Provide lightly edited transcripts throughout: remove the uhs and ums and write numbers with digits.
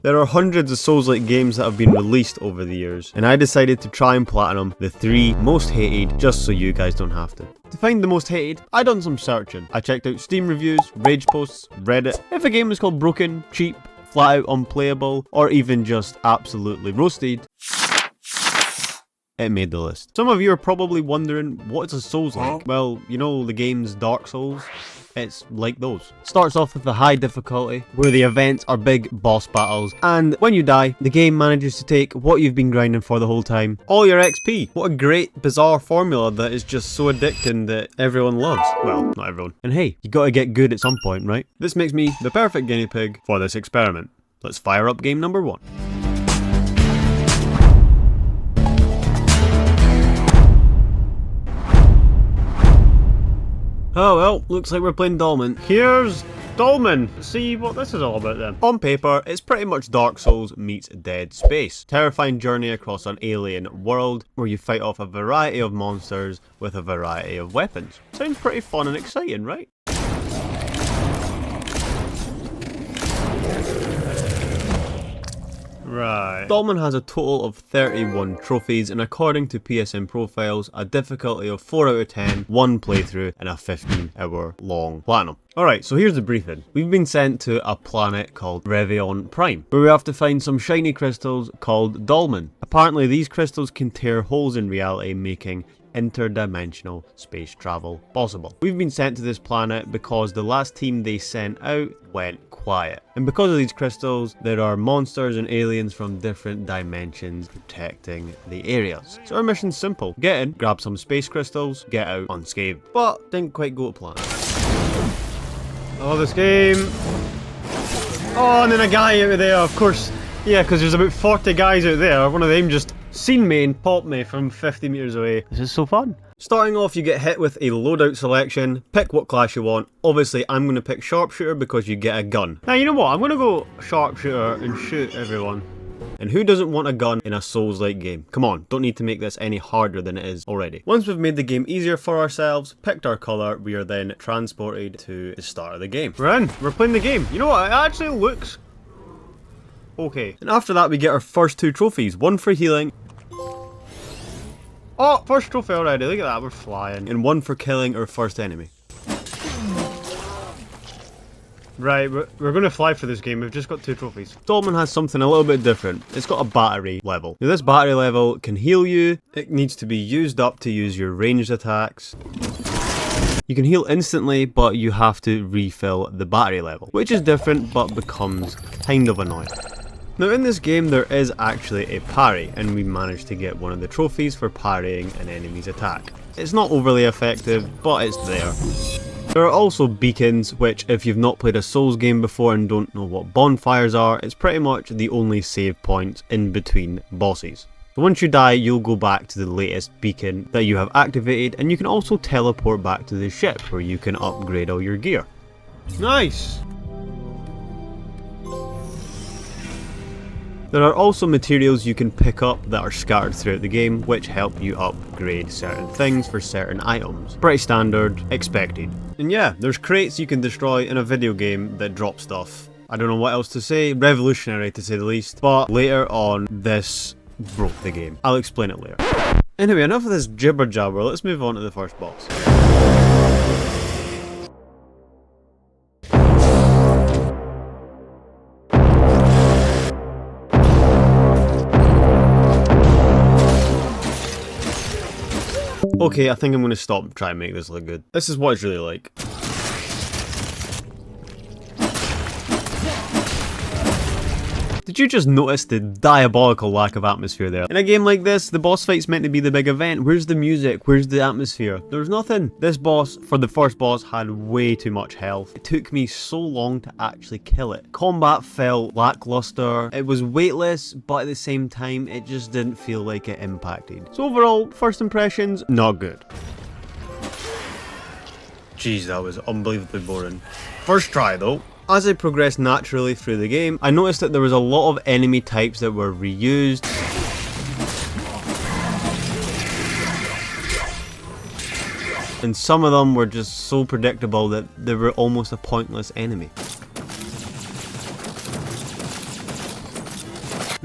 There are hundreds of Souls-like games that have been released over the years, and I decided to try and platinum the 3 most hated just so you guys don't have to. To find the most hated, I done some searching. I checked out Steam reviews, rage posts, Reddit. If a game was called broken, cheap, flat out unplayable, or even just absolutely roasted, it made the list. Some of you are probably wondering, what is a Souls-like? Well, you know the game's Dark Souls? It's like those. Starts off with a high difficulty, where the events are big boss battles, and when you die, the game manages to take what you've been grinding for the whole time, all your XP. What a great, bizarre formula that is just so addicting that everyone loves. Well, not everyone. And hey, you gotta get good at some point, right? This makes me the perfect guinea pig for this experiment. Let's fire up game number 1. Oh well, looks like we're playing Dolmen. Here's Dolmen. See what this is all about then. On paper, it's pretty much Dark Souls meets Dead Space. Terrifying journey across an alien world where you fight off a variety of monsters with a variety of weapons. Sounds pretty fun and exciting, right? Right. Dolmen has a total of 31 trophies, and according to PSN profiles, a difficulty of 4 out of 10, 1 playthrough, and a 15-hour long platinum. Alright, so here's the briefing. We've been sent to a planet called Revion Prime, where we have to find some shiny crystals called Dolmen. Apparently these crystals can tear holes in reality, making interdimensional space travel possible. We've been sent to this planet because the last team they sent out went quiet. And because of these crystals, there are monsters and aliens from different dimensions protecting the areas. So our mission's simple. Get in, grab some space crystals, get out unscathed. But didn't quite go to plan. Oh, this game. Oh, and then a guy out there, of course. Yeah, because there's about 40 guys out there. One of them just seen me and popped me from 50 meters away. This is so fun. Starting off, you get hit with a loadout selection. Pick what class you want. Obviously, I'm going to pick sharpshooter because you get a gun. Now, you know what? I'm going to go sharpshooter and shoot everyone. And who doesn't want a gun in a Souls-like game? Come on, don't need to make this any harder than it is already. Once we've made the game easier for ourselves, picked our colour, we are then transported to the start of the game. We're in. We're playing the game. You know what? It actually looks okay. And after that, we get our first 2 trophies. One for healing. Oh, first trophy already. Look at that. We're flying. And one for killing our first enemy. Right, we're going to fly for this game. We've just got 2 trophies. Dolmen has something a little bit different. It's got a battery level. Now, this battery level can heal you. It needs to be used up to use your ranged attacks. You can heal instantly, but you have to refill the battery level, which is different but becomes kind of annoying. Now in this game there is actually a parry, and we managed to get one of the trophies for parrying an enemy's attack. It's not overly effective, but it's there. There are also beacons, which if you've not played a Souls game before and don't know what bonfires are, it's pretty much the only save points in between bosses. So once you die, you'll go back to the latest beacon that you have activated, and you can also teleport back to the ship where you can upgrade all your gear. Nice! There are also materials you can pick up that are scattered throughout the game, which help you upgrade certain things for certain items. Pretty standard, expected. And yeah, there's crates you can destroy in a video game that drop stuff. I don't know what else to say, revolutionary to say the least, but later on this broke the game. I'll explain it later. Anyway, enough of this jibber jabber, let's move on to the first boss. Okay, I think I'm going to stop and try and make this look good. This is what it's really like. Did you just notice the diabolical lack of atmosphere there? In a game like this, the boss fight's meant to be the big event. Where's the music? Where's the atmosphere? There's nothing. This boss, for the first boss, had way too much health. It took me so long to actually kill it. Combat felt lackluster. It was weightless, but at the same time, it just didn't feel like it impacted. So overall, first impressions, not good. Jeez, that was unbelievably boring. First try though. As I progressed naturally through the game, I noticed that there was a lot of enemy types that were reused. And some of them were just so predictable that they were almost a pointless enemy.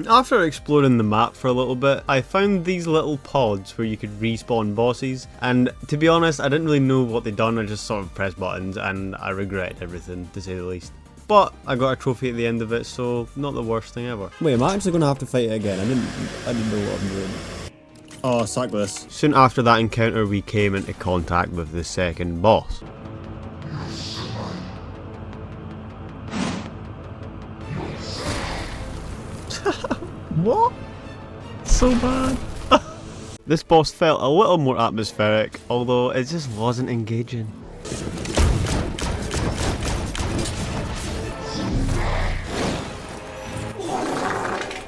After exploring the map for a little bit, I found these little pods where you could respawn bosses, and to be honest, I didn't really know what they'd done. I just sort of pressed buttons and I regretted everything, to say the least. But I got a trophy at the end of it, so not the worst thing ever. Wait, am I actually going to have to fight it again? I didn't know what I'm doing. Oh, sack this. Soon after that encounter, we came into contact with the second boss. What? So bad. This boss felt a little more atmospheric, although it just wasn't engaging.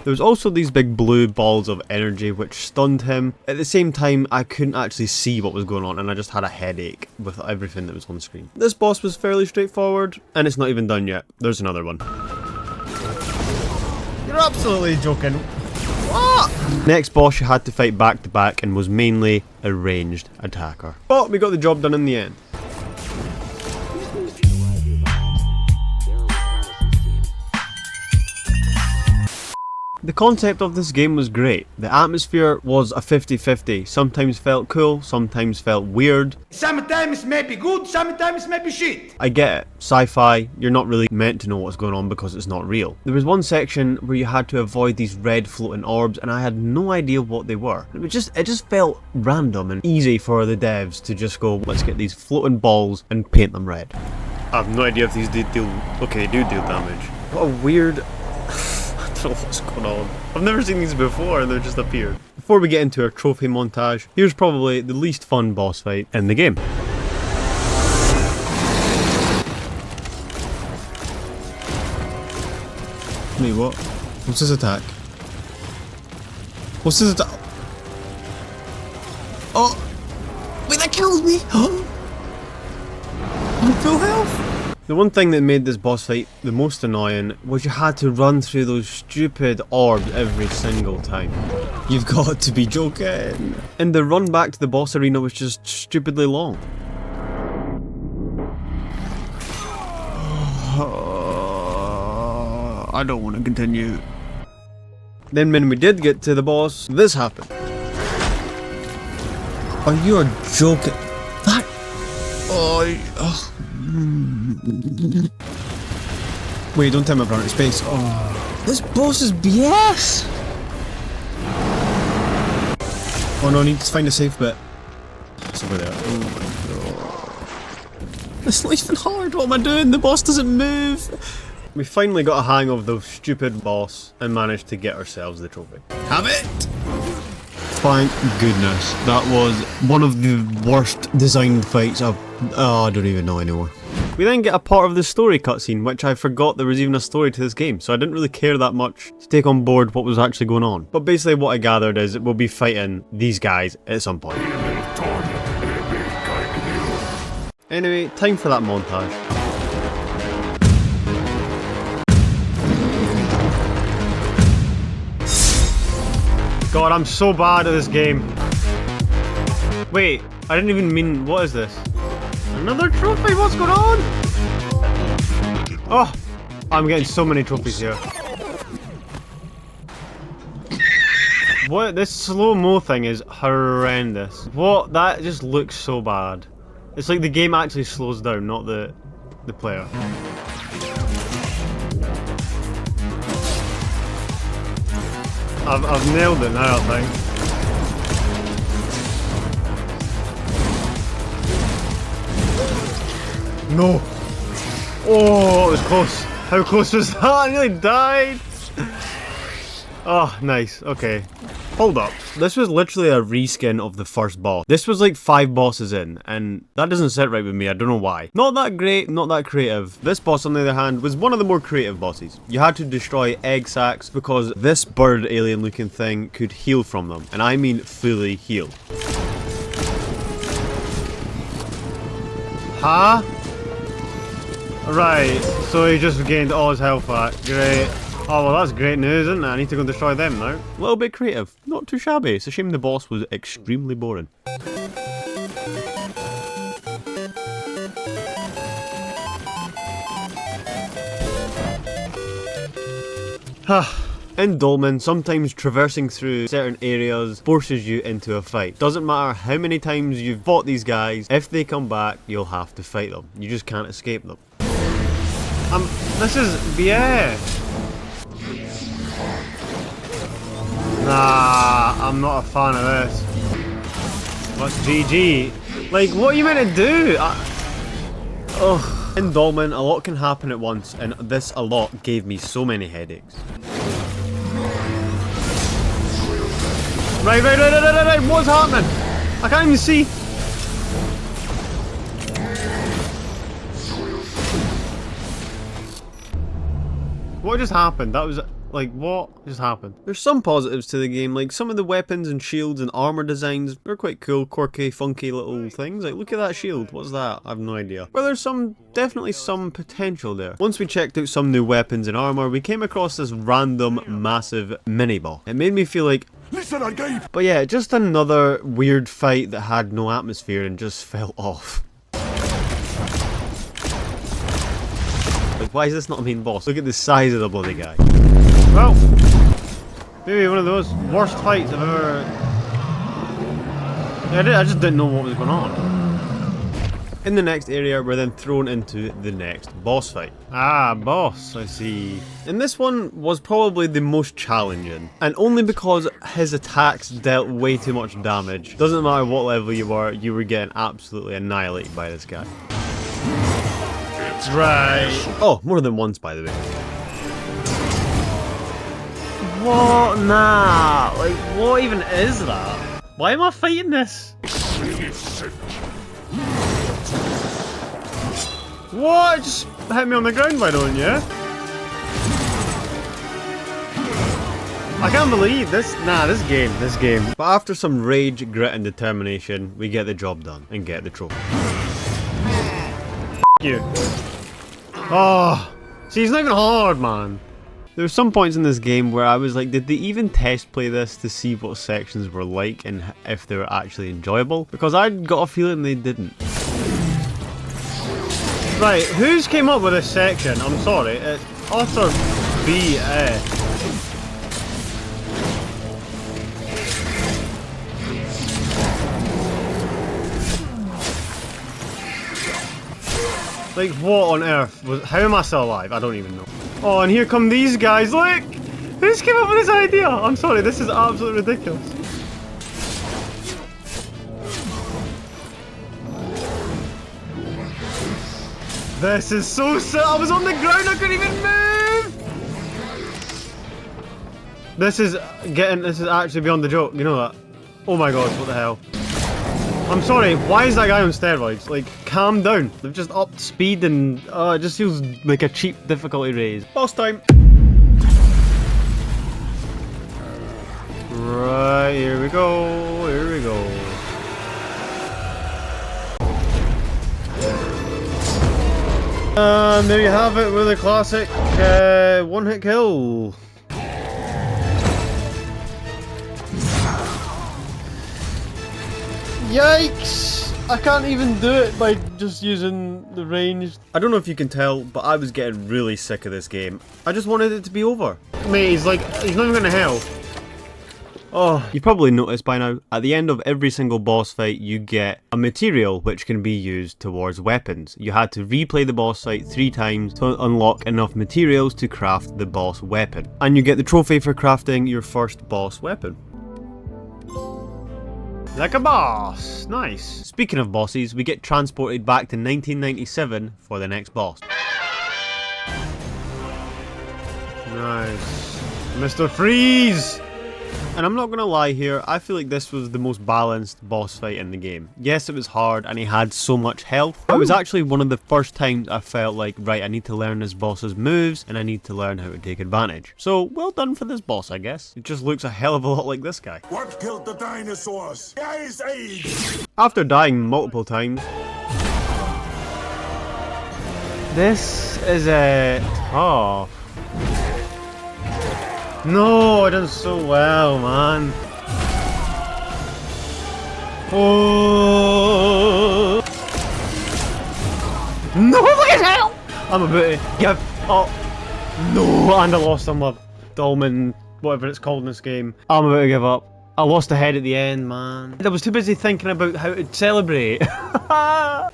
There was also these big blue balls of energy which stunned him. At the same time, I couldn't actually see what was going on and I just had a headache with everything that was on the screen. This boss was fairly straightforward, and it's not even done yet. There's another one. You're absolutely joking. What? Next boss you had to fight back to back and was mainly a ranged attacker. But we got the job done in the end. The concept of this game was great. The atmosphere was a 50-50. Sometimes felt cool, sometimes felt weird. Sometimes maybe good, sometimes maybe shit. I get it. Sci-fi, you're not really meant to know what's going on because it's not real. There was one section where you had to avoid these red floating orbs and I had no idea what they were. It just felt random and easy for the devs to just go, let's get these floating balls and paint them red. I have no idea if these deal... Okay, they do deal damage. What a weird... I don't know what's going on. I've never seen these before and they just appeared. Before we get into our trophy montage, here's probably the least fun boss fight in the game. Wait, what? What's his attack? What's his attack? Oh! Wait, that killed me! I'm full health! The one thing that made this boss fight the most annoying was you had to run through those stupid orbs every single time. You've got to be joking. And the run back to the boss arena was just stupidly long. I don't want to continue. Then when we did get to the boss, this happened. Are you joking? That... Wait, don't tell me I've run out of space. Oh. This boss is BS! Oh no, I need to find a safe bit. It's over there. Oh my god. It's not even hard, what am I doing? The boss doesn't move! We finally got a hang of the stupid boss and managed to get ourselves the trophy. Have it! Thank goodness. That was one of the worst designed fights I've... Oh, I don't even know anymore. We then get a part of the story cutscene, which I forgot there was even a story to this game, so I didn't really care that much to take on board what was actually going on. But basically what I gathered is we'll be fighting these guys at some point. Anyway, time for that montage. God, I'm so bad at this game. Wait, I didn't even mean... What is this? Another trophy? What's going on? Oh, I'm getting so many trophies here. What? This slow-mo thing is horrendous. What? That just looks so bad. It's like the game actually slows down, not the player. I've nailed it now, I think. No! Oh, it was close. How close was that? I nearly died! Oh, nice. Okay. Hold up. This was literally a reskin of the first boss. This was like 5 bosses in, and that doesn't sit right with me. I don't know why. Not that great, not that creative. This boss, on the other hand, was one of the more creative bosses. You had to destroy egg sacs because this bird alien looking thing could heal from them. And I mean fully heal. Huh? Right, so he just gained all his health back. Great. Oh, well, that's great news, isn't it? I need to go and destroy them now. A little bit creative. Not too shabby. It's a shame the boss was extremely boring. In Dolmen, sometimes traversing through certain areas forces you into a fight. Doesn't matter how many times you've fought these guys, if they come back, you'll have to fight them. You just can't escape them. This is, yeah. Nah, I'm not a fan of this. What's GG? Like, what are you meant to do? Ugh. In Dolmen, a lot can happen at once, and this a lot gave me so many headaches. Right, what's happening? I can't even see. What just happened? That was... like, what just happened? There's some positives to the game, like some of the weapons and shields and armor designs are quite cool, quirky, funky little things. Like, look at that shield, what's that? I have no idea. But there's definitely some potential there. Once we checked out some new weapons and armor, we came across this random, massive mini-boss. It made me feel like, listen, but yeah, just another weird fight that had no atmosphere and just fell off. Like, why is this not a main boss? Look at the size of the bloody guy. Well, maybe one of those worst fights I've ever... Yeah, I just didn't know what was going on. In the next area, we're then thrown into the next boss fight. Ah, boss, I see. And this one was probably the most challenging. And only because his attacks dealt way too much damage. Doesn't matter what level you were getting absolutely annihilated by this guy. Right. Oh, more than once, by the way. What? Nah. Like, what even is that? Why am I fighting this? What? Just hit me on the ground, why don't you? I can't believe this. Nah, this game. But after some rage, grit, and determination, we get the job done and get the trophy. You. Oh, see, it's not even hard, man. There were some points in this game where I was like, did they even test play this to see what sections were like and if they were actually enjoyable? Because I got a feeling they didn't. Right, who's came up with this section? I'm sorry, it's utter BS. Like, what on earth was... How am I still alive? I don't even know. Oh, and here come these guys, look! Who's came up with this idea? I'm sorry, this is absolutely ridiculous. This is so sad. I was on the ground, I couldn't even move! This is actually beyond the joke, you know that? Oh my god, what the hell? I'm sorry, why is that guy on steroids? Like, calm down. They've just upped speed and it just feels like a cheap difficulty raise. Boss time! Right, here we go, here we go. And there you have it with a classic one-hit kill. Yikes! I can't even do it by just using the range. I don't know if you can tell, but I was getting really sick of this game. I just wanted it to be over. Mate, he's not even going to hell. Oh, you've probably noticed by now, at the end of every single boss fight you get a material which can be used towards weapons. You had to replay the boss fight 3 times to unlock enough materials to craft the boss weapon. And you get the trophy for crafting your first boss weapon. Like a boss! Nice. Speaking of bosses, we get transported back to 1997 for the next boss. Nice. Mr. Freeze! And I'm not gonna lie here, I feel like this was the most balanced boss fight in the game. Yes, it was hard and he had so much health, but it was actually one of the first times I felt like, right, I need to learn this boss's moves and I need to learn how to take advantage. So, well done for this boss, I guess. It just looks a hell of a lot like this guy. What killed the dinosaurs? Ice Age! After dying multiple times, this is tough. No, I done so well, man. Oh no! Look at hell! I'm about to give up. No, and I lost some love. Dolmen whatever it's called in this game. I'm about to give up. I lost the head at the end, man. I was too busy thinking about how to celebrate.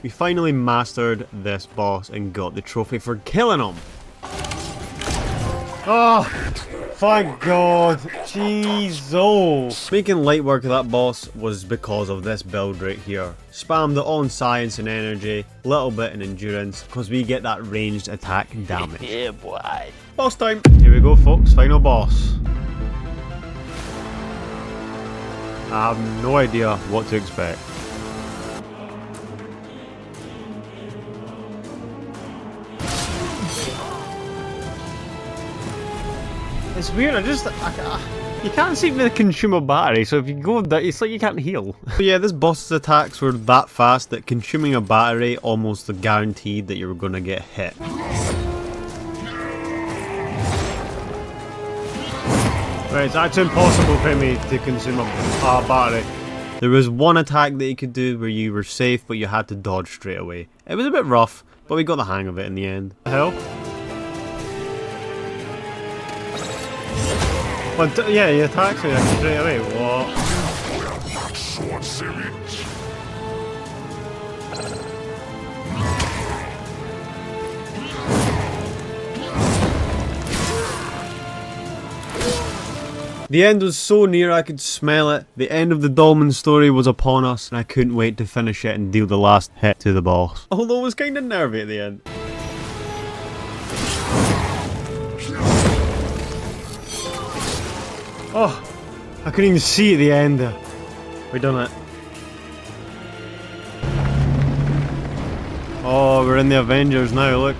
We finally mastered this boss and got the trophy for killing him. Oh, thank God. Jeez, oh. Making light work of that boss was because of this build right here. Spammed it on science and energy, little bit in endurance, because we get that ranged attack damage. Yeah, boy. Boss time. Here we go, folks. Final boss. I have no idea what to expect. It's weird, you can't seem to consume a battery, so if you go that, it's like you can't heal. But yeah, this boss's attacks were that fast that consuming a battery almost guaranteed that you were gonna get hit. Right, it's actually impossible for me to consume a battery. There was one attack that you could do where you were safe, but you had to dodge straight away. It was a bit rough, but we got the hang of it in the end. The hell? Well, yeah, he attacks me straight away. What? The end was so near I could smell it. The end of the Dolmen story was upon us and I couldn't wait to finish it and deal the last hit to the boss. Although it was kinda nervy at the end. Oh, I couldn't even see at the end. We done it. Oh, we're in the Avengers now, look.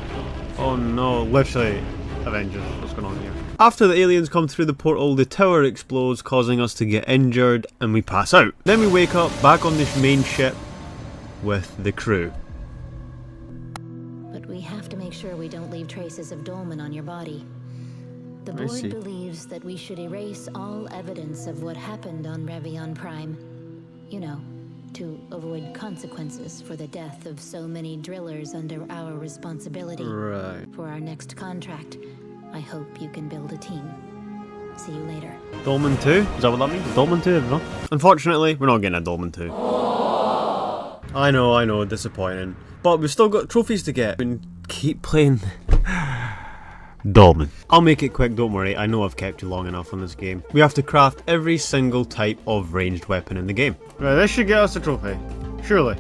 Oh no, literally Avengers. What's going on here? After the aliens come through the portal, the tower explodes, causing us to get injured, and we pass out. Then we wake up back on this main ship with the crew. But we have to make sure we don't leave traces of Dolmen on your body. The board believes that we should erase all evidence of what happened on Revion Prime. You know, to avoid consequences for the death of so many drillers under our responsibility. Right. For our next contract, I hope you can build a team. See you later. Dolmen 2? Is that what that means? Dolmen 2? No? Unfortunately, we're not getting a Dolmen 2. I know, disappointing. But we've still got trophies to get. And keep playing Dolmen. I'll make it quick, don't worry. I know I've kept you long enough on this game. We have to craft every single type of ranged weapon in the game. Right, this should get us a trophy. Surely.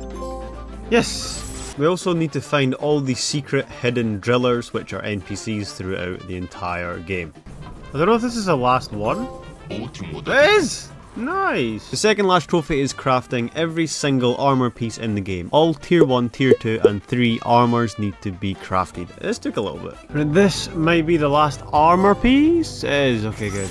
Yes! We also need to find all the secret hidden drillers, which are NPCs throughout the entire game. I don't know if this is the last one. It is! Nice! The second last trophy is crafting every single armor piece in the game. All tier 1, tier 2 and 3 armors need to be crafted. This took a little bit. This might be the last armor piece? It is. Okay, good.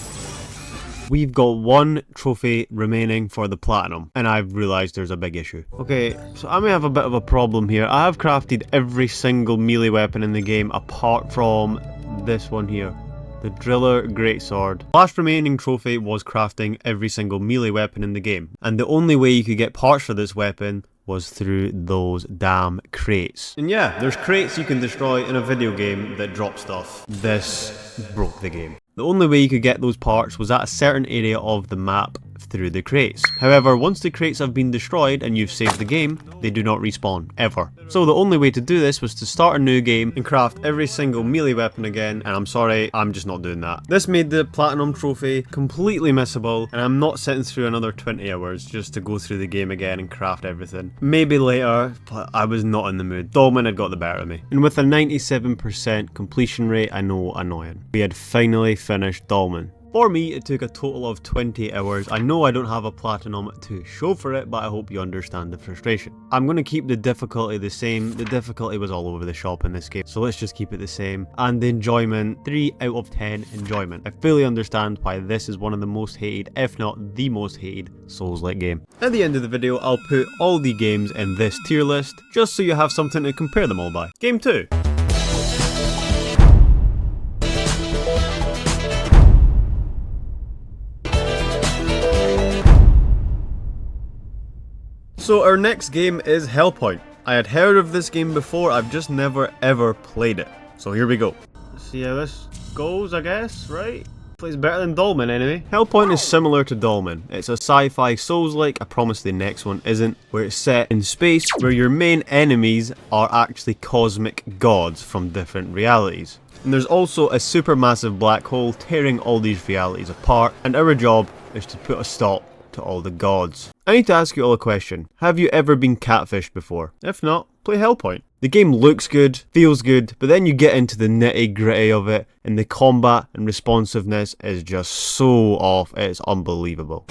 We've got one trophy remaining for the platinum, and I've realised there's a big issue. Okay, so I may have a bit of a problem here. I have crafted every single melee weapon in the game apart from this one here. The Driller Greatsword. Last remaining trophy was crafting every single melee weapon in the game, and the only way you could get parts for this weapon was through those damn crates. And yeah, there's crates you can destroy in a video game that drop stuff. This broke the game. The only way you could get those parts was at a certain area of the map through the crates. However, once the crates have been destroyed and you've saved the game, they do not respawn, ever. So the only way to do this was to start a new game and craft every single melee weapon again, and I'm sorry, I'm just not doing that. This made the platinum trophy completely missable, and I'm not sitting through another 20 hours just to go through the game again and craft everything. Maybe later, but I was not in the mood. Dolmen had got the better of me. And with a 97% completion rate, I know, annoying. We had finally finished Dolmen. For me, it took a total of 20 hours. I know I don't have a platinum to show for it, but I hope you understand the frustration. I'm going to keep the difficulty the same. The difficulty was all over the shop in this game, so let's just keep it the same. And the enjoyment, 3 out of 10 enjoyment. I fully understand why this is one of the most hated, if not the most hated, Souls-like game. At the end of the video, I'll put all the games in this tier list, just so you have something to compare them all by. Game 2. So our next game is Hellpoint. I had heard of this game before, I've just never ever played it. So here we go. Let's see how this goes, I guess, right? Plays better than Dolmen anyway. Hellpoint is similar to Dolmen. It's a sci-fi Souls-like, I promise the next one isn't, where it's set in space where your main enemies are actually cosmic gods from different realities. And there's also a supermassive black hole tearing all these realities apart, and our job is to put a stop to all the gods. I need to ask you all a question. Have you ever been catfished before? If not, play Hellpoint. The game looks good, feels good, but then you get into the nitty gritty of it, and the combat and responsiveness is just so off, it's unbelievable.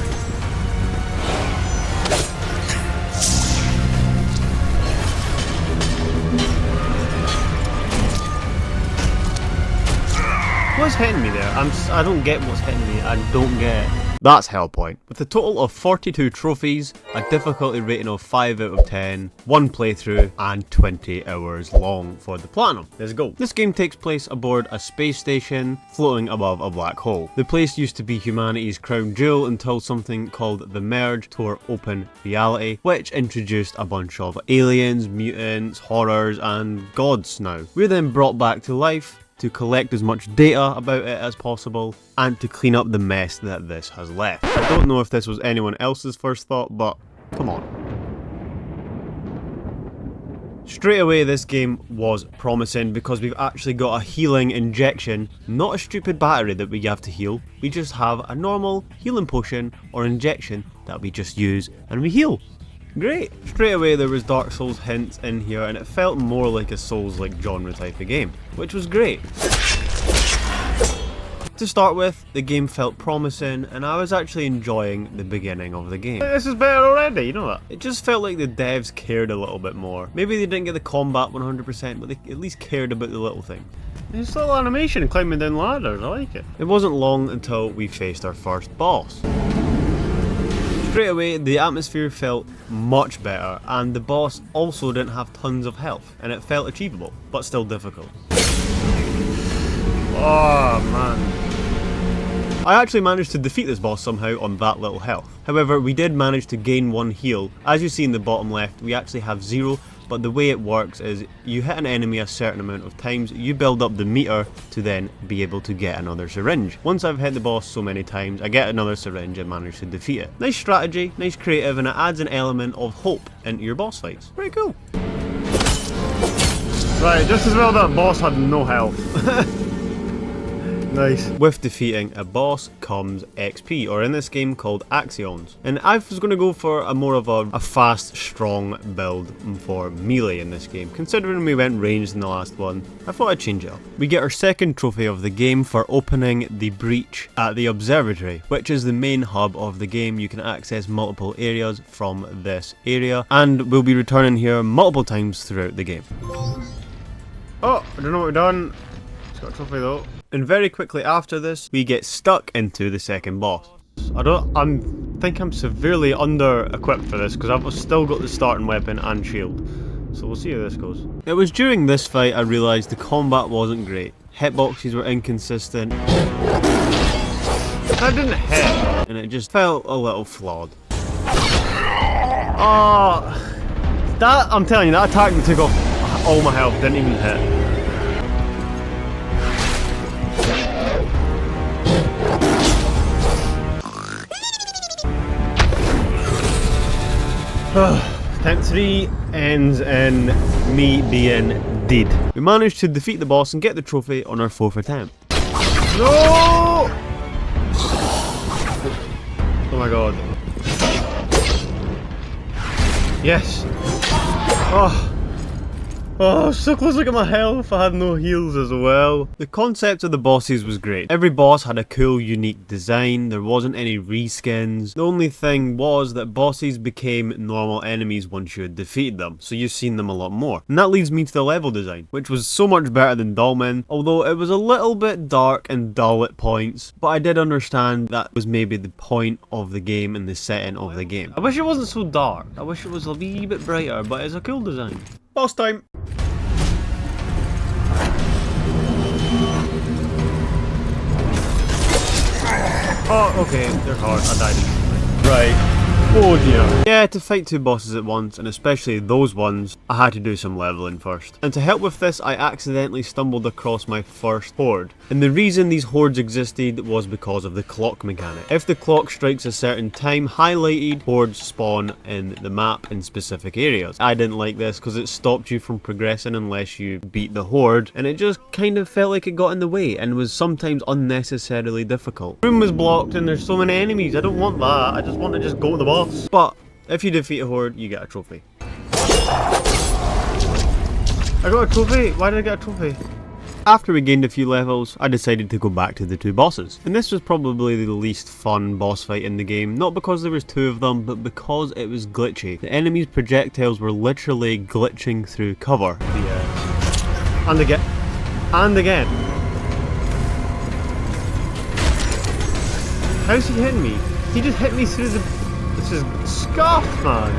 What's hitting me there? I don't get what's hitting me. I don't get it. That's Hellpoint. With a total of 42 trophies, a difficulty rating of 5 out of 10, 1 playthrough, and 20 hours long for the platinum. Let's go. This game takes place aboard a space station floating above a black hole. The place used to be humanity's crown jewel until something called the Merge tore open reality, which introduced a bunch of aliens, mutants, horrors, and gods now. We're then brought back to life to collect as much data about it as possible, and to clean up the mess that this has left. I don't know if this was anyone else's first thought, but come on. Straight away this game was promising because we've actually got a healing injection, not a stupid battery that we have to heal. We just have a normal healing potion or injection that we just use and we heal. Great! Straight away there was Dark Souls hints in here and it felt more like a Souls-like genre type of game, which was great. To start with, the game felt promising and I was actually enjoying the beginning of the game. This is better already, you know that? It just felt like the devs cared a little bit more. Maybe they didn't get the combat 100%, but they at least cared about the little things. It's little animation climbing down ladders, I like it. It wasn't long until we faced our first boss. Straight away, the atmosphere felt much better, and the boss also didn't have tons of health, and it felt achievable, but still difficult. Oh man. I actually managed to defeat this boss somehow on that little health. However, we did manage to gain 1 heal. As you see in the bottom left, we actually have 0, but the way it works is you hit an enemy a certain amount of times, you build up the meter to then be able to get another syringe. Once I've hit the boss so many times, I get another syringe and manage to defeat it. Nice strategy, nice creative, and it adds an element of hope into your boss fights. Pretty cool. Right, just as well that boss had no health. Nice. With defeating a boss comes XP, or in this game called Axions. And I was going to go for a more of a fast, strong build for melee in this game. Considering we went ranged in the last one, I thought I'd change it up. We get our second trophy of the game for opening the breach at the observatory, which is the main hub of the game. You can access multiple areas from this area, and we'll be returning here multiple times throughout the game. Oh, I don't know what we've done. It's got a trophy though. And very quickly after this, we get stuck into the second boss. I think I'm severely under-equipped for this because I've still got the starting weapon and shield. So we'll see how this goes. It was during this fight I realised the combat wasn't great. Hitboxes were inconsistent. I didn't hit, and it just felt a little flawed. Oh, that, I'm telling you, that attack that took off all my health, didn't even hit. Attempt 3 ends in me being dead. We managed to defeat the boss and get the trophy on our 4th attempt. No! Oh my god. Yes! Oh, so close, look at my health, I had no heals as well. The concept of the bosses was great. Every boss had a cool, unique design, there wasn't any reskins. The only thing was that bosses became normal enemies once you had defeated them, so you've seen them a lot more. And that leads me to the level design, which was so much better than Dolmen, although it was a little bit dark and dull at points, but I did understand that was maybe the point of the game and the setting of the game. I wish it wasn't so dark, I wish it was a wee bit brighter, but it's a cool design. Boss time! Oh, okay, they're hard. I died. Right. Oh dear. Yeah, to fight two bosses at once, and especially those ones, I had to do some leveling first. And to help with this, I accidentally stumbled across my first horde. And the reason these hordes existed was because of the clock mechanic. If the clock strikes a certain time highlighted, hordes spawn in the map in specific areas. I didn't like this because it stopped you from progressing unless you beat the horde, and it just kind of felt like it got in the way and was sometimes unnecessarily difficult. The room was blocked and there's so many enemies. I don't want that. I just want to just go to the boss. But if you defeat a horde, you get a trophy. I got a trophy? Why did I get a trophy? After we gained a few levels, I decided to go back to the two bosses. And this was probably the least fun boss fight in the game, not because there was two of them, but because it was glitchy. The enemies' projectiles were literally glitching through cover. And again. And again. How's he hitting me? He just hit me through the... This is scuffed, man.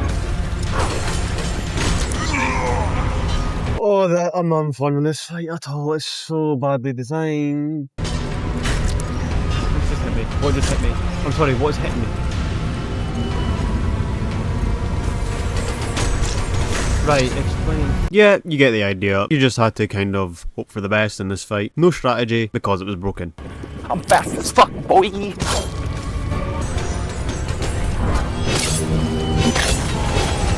Oh, I'm not having fun in this fight at all. It's so badly designed. What just hit me? What just hit me? I'm sorry, what's hitting me? Right, explain. Yeah, you get the idea. You just had to kind of hope for the best in this fight. No strategy, because it was broken. I'm fast as fuck, boy!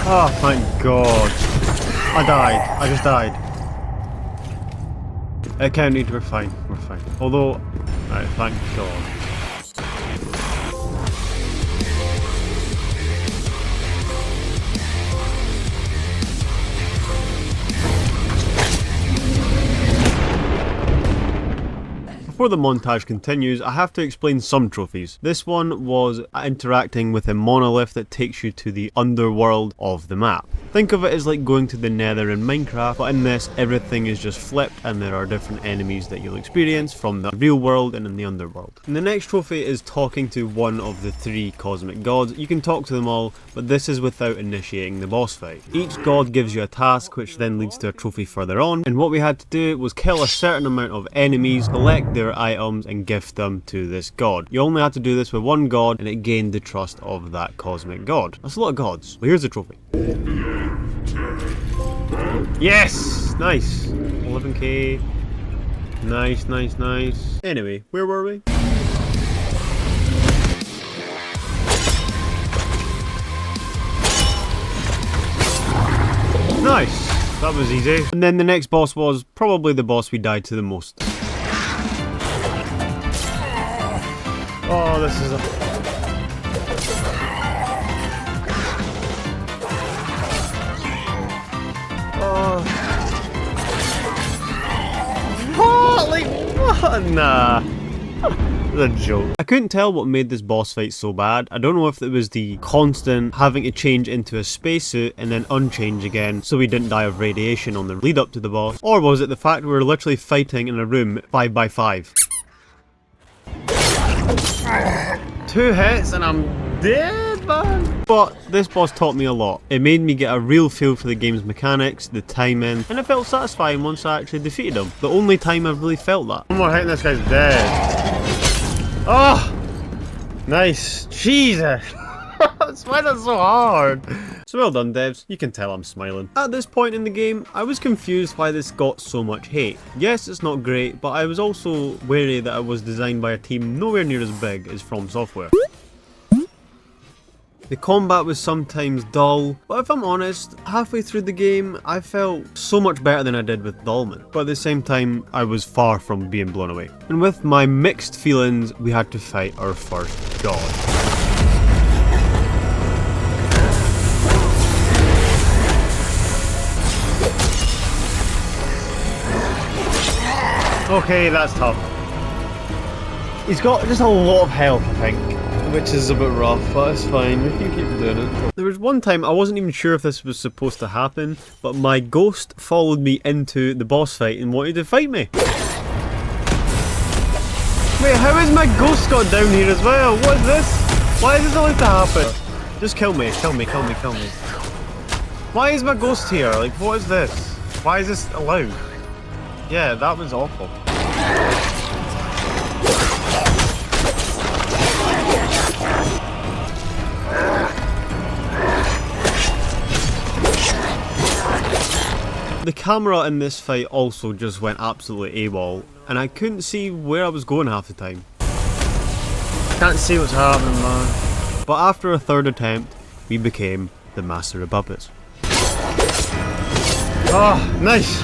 Oh, thank God. I died. I just died. It counted. We're fine. We're fine. Although, alright, thank God. Before the montage continues, I have to explain some trophies. This one was interacting with a monolith that takes you to the underworld of the map. Think of it as like going to the Nether in Minecraft, but in this everything is just flipped and there are different enemies that you'll experience from the real world and in the underworld. And the next trophy is talking to one of the three cosmic gods. You can talk to them all, but this is without initiating the boss fight. Each god gives you a task which then leads to a trophy further on, and what we had to do was kill a certain amount of enemies, collect their items and gift them to this god. You only had to do this with one god and it gained the trust of that cosmic god. That's a lot of gods. Well, here's the trophy. Yes! Nice. 11k. Nice, nice, nice. Anyway, where were we? Nice. That was easy. And then the next boss was probably the boss we died to the most. Oh, this is a... Oh. What? Like, what? Nah. The joke. I couldn't tell what made this boss fight so bad. I don't know if it was the constant having to change into a spacesuit and then unchange again so we didn't die of radiation on the lead up to the boss, or was it the fact we were literally fighting in a room 5x5. 2 hits and I'm dead, man. But this boss taught me a lot. It made me get a real feel for the game's mechanics, the timing, and it felt satisfying once I actually defeated him. The only time I've really felt that. One more hit and this guy's dead. Oh! Nice. Jesus. Why is that so hard? So well done, devs. You can tell I'm smiling. At this point in the game, I was confused why this got so much hate. Yes, it's not great, but I was also wary that it was designed by a team nowhere near as big as From Software. The combat was sometimes dull, but if I'm honest, halfway through the game, I felt so much better than I did with Dolmen. But at the same time, I was far from being blown away. And with my mixed feelings, we had to fight our first god. Okay, that's tough. He's got just a lot of health, I think, which is a bit rough, but it's fine. We can keep doing it. There was one time I wasn't even sure if this was supposed to happen, but my ghost followed me into the boss fight and wanted to fight me. Wait, how is my ghost got down here as well? What is this? Why is this allowed to happen? Just kill me, kill me, kill me, kill me. Why is my ghost here? Like, what is this? Why is this allowed? Yeah, that was awful. The camera in this fight also just went absolutely AWOL, and I couldn't see where I was going half the time. Can't see what's happening, man. But after a third attempt, we became the Master of Puppets. Oh, nice!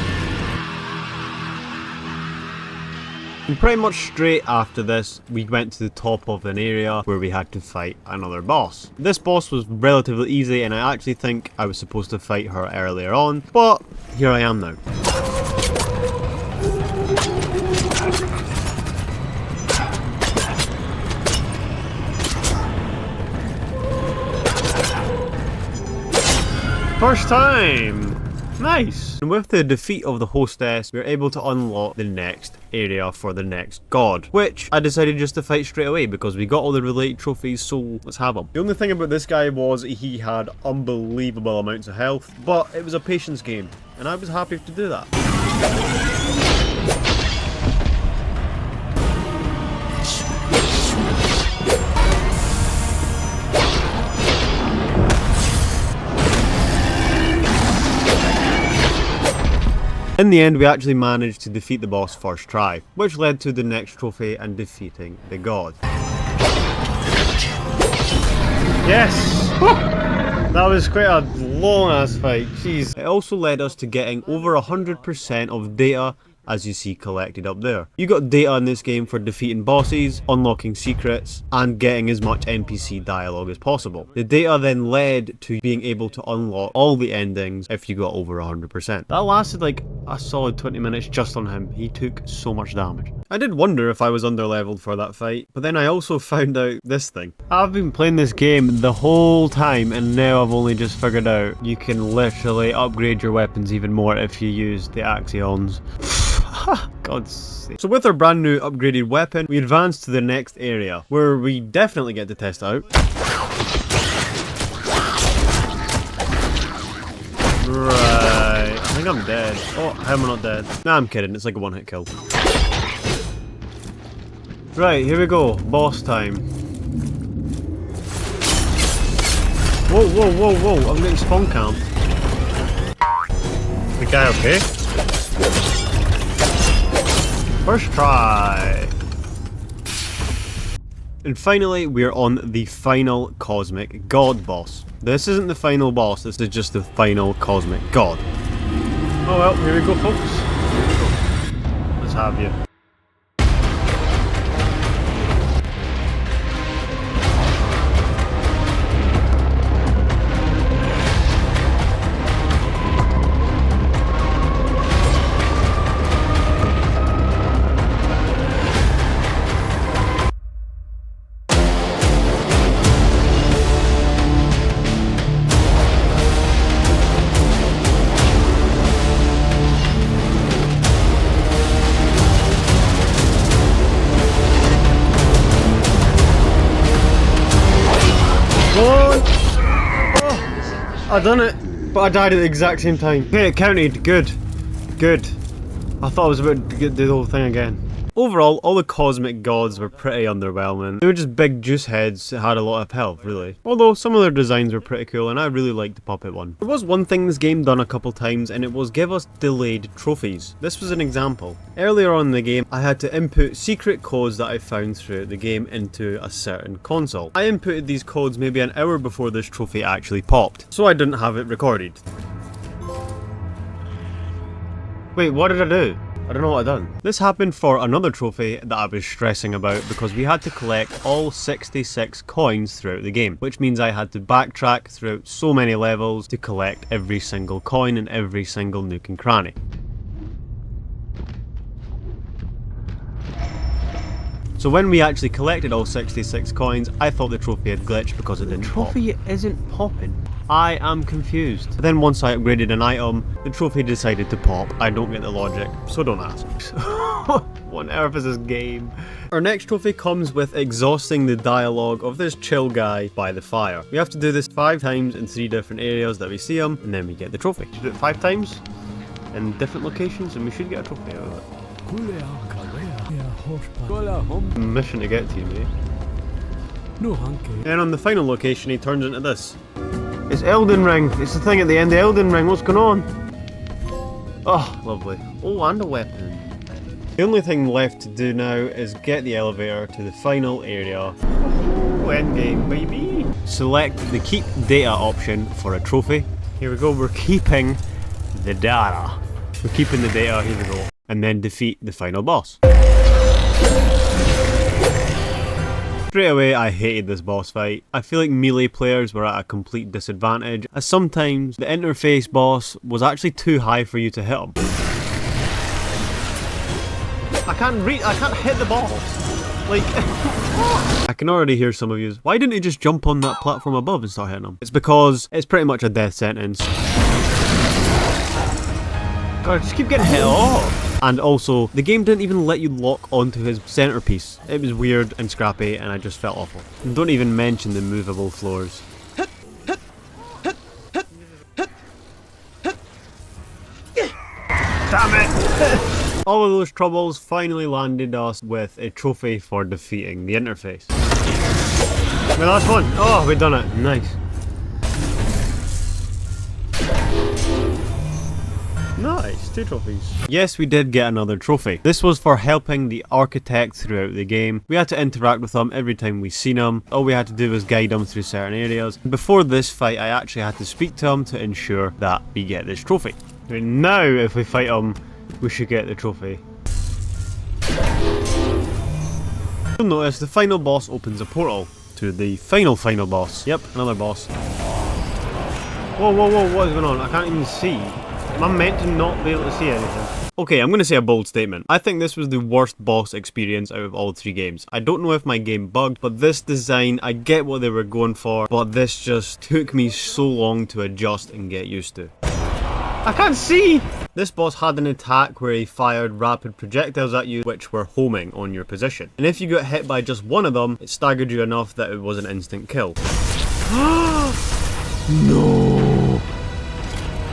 And pretty much straight after this, we went to the top of an area where we had to fight another boss. This boss was relatively easy, and I actually think I was supposed to fight her earlier on, but here I am now. First time! Nice! And with the defeat of the hostess, we were able to unlock the next area for the next god, which I decided just to fight straight away because we got all the related trophies, so let's have them. The only thing about this guy was he had unbelievable amounts of health, but it was a patience game, and I was happy to do that. In the end, we actually managed to defeat the boss first try, which led to the next trophy and defeating the god. Yes! That was quite a long ass fight, jeez. It also led us to getting over 100% of data, as you see collected up there. You got data in this game for defeating bosses, unlocking secrets, and getting as much NPC dialogue as possible. The data then led to being able to unlock all the endings if you got over 100%. That lasted like a solid 20 minutes just on him. He took so much damage. I did wonder if I was underleveled for that fight, but then I also found out this thing. I've been playing this game the whole time, and now I've only just figured out you can literally upgrade your weapons even more if you use the Axions. God's sake. So with our brand new upgraded weapon, we advance to the next area, where we definitely get to test out. Right, I think I'm dead. Oh, how am I not dead? Nah, I'm kidding, it's like a one-hit kill. Right, here we go, boss time. Whoa, whoa, whoa, whoa, I'm getting spawn camped. The guy okay? First try! And finally, we're on the final cosmic god boss. This isn't the final boss, this is just the final cosmic god. Oh well, here we go folks. Here we go. Let's have you. I done it, but I died at the exact same time. Okay, it counted. Good. Good. I thought I was about to get the whole thing again. Overall, all the cosmic gods were pretty underwhelming. They were just big juice heads that had a lot of health, really. Although some of their designs were pretty cool, and I really liked the puppet one. There was one thing this game done a couple times, and it was give us delayed trophies. This was an example. Earlier on in the game, I had to input secret codes that I found throughout the game into a certain console. I inputted these codes maybe an hour before this trophy actually popped, so I didn't have it recorded. Wait, what did I do? I don't know what I've done. This happened for another trophy that I was stressing about because we had to collect all 66 coins throughout the game, which means I had to backtrack throughout so many levels to collect every single coin in every single nook and cranny. So when we actually collected all 66 coins, I thought the trophy had glitched because it didn't pop. The trophy isn't popping. I am confused. But then once I upgraded an item, the trophy decided to pop. I don't get the logic, so don't ask. What on earth is this game? Our next trophy comes with exhausting the dialogue of this chill guy by the fire. We have to do this 5 times in 3 different areas that we see him, and then we get the trophy. We should do it 5 times in different locations, and we should get a trophy out of it. Mission to get to you, mate. And on the final location, he turns into this. It's Elden Ring. It's the thing at the end of Elden Ring. What's going on? Oh, lovely. Oh, and a weapon. The only thing left to do now is get the elevator to the final area. Oh, endgame, baby. Select the keep data option for a trophy. Here we go, we're keeping the data. We're keeping the data, here we go. And then defeat the final boss. Straight away, I hated this boss fight. I feel like melee players were at a complete disadvantage, as sometimes the interface boss was actually too high for you to hit him. I can't hit the boss. Like, I can already hear some of you. Why didn't he just jump on that platform above and start hitting him? It's because it's pretty much a death sentence. God, just keep getting hit off. And also, the game didn't even let you lock onto his centerpiece. It was weird and scrappy, and I just felt awful. And don't even mention the movable floors. Damn it! All of those troubles finally landed us with a trophy for defeating the interface. The last one! Oh, we've done it. Nice. Nice, 2 trophies. Yes, we did get another trophy. This was for helping the architect throughout the game. We had to interact with him every time we seen him. All we had to do was guide him through certain areas. Before this fight, I actually had to speak to him to ensure that we get this trophy. And now, if we fight him, we should get the trophy. You'll notice the final boss opens a portal to the final boss. Yep, another boss. Whoa, whoa, whoa, what is going on? I can't even see. Am I meant to not be able to see anything? Okay, I'm going to say a bold statement. I think this was the worst boss experience out of all 3 games. I don't know if my game bugged, but this design, I get what they were going for, but this just took me so long to adjust and get used to. I can't see! This boss had an attack where he fired rapid projectiles at you, which were homing on your position. And if you got hit by just one of them, it staggered you enough that it was an instant kill. No!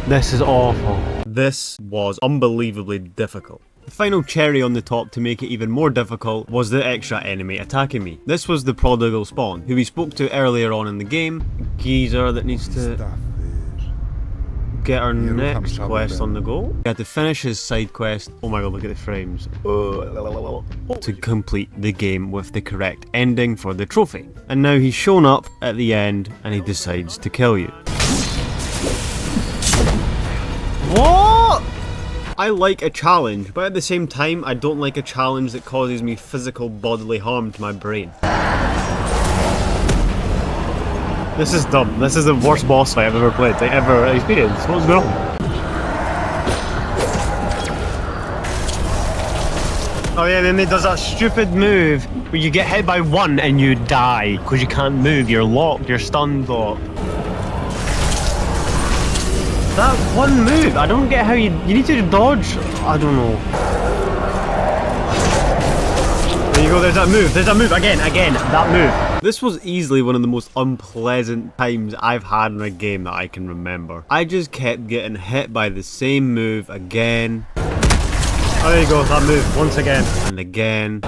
This is awful. This was unbelievably difficult. The final cherry on the top to make it even more difficult was the extra enemy attacking me. This was the prodigal spawn, who we spoke to earlier on in the game. Geezer that needs to get our next quest on the go. We had to finish his side quest. Oh my god, look at the frames. To complete the game with the correct ending for the trophy. And now he's shown up at the end and he decides to kill you. What? I like a challenge, but at the same time, I don't like a challenge that causes me physical bodily harm to my brain. This is dumb. This is the worst boss fight I've ever played, like ever experienced. What's going on? Oh yeah, then he does that stupid move where you get hit by one and you die because you can't move. You're locked. You're stunned locked. That one move, I don't get how you need to dodge. I don't know. There you go, there's that move, again, that move. This was easily one of the most unpleasant times I've had in a game that I can remember. I just kept getting hit by the same move again. Oh, there you go, that move, once again. And again.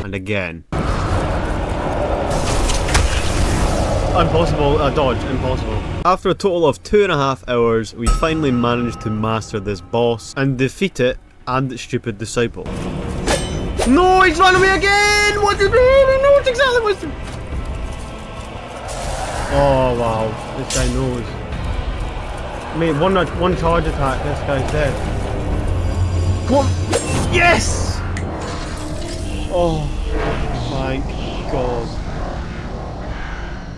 And again. Impossible, dodge, impossible. After a total of 2.5 hours, we finally managed to master this boss and defeat it and its stupid disciple. No, he's running me again! What's he doing? He knows exactly what's doing. Oh wow, this guy knows. Mate, one charge attack, this guy's dead. Come on! Yes! Oh, thank God.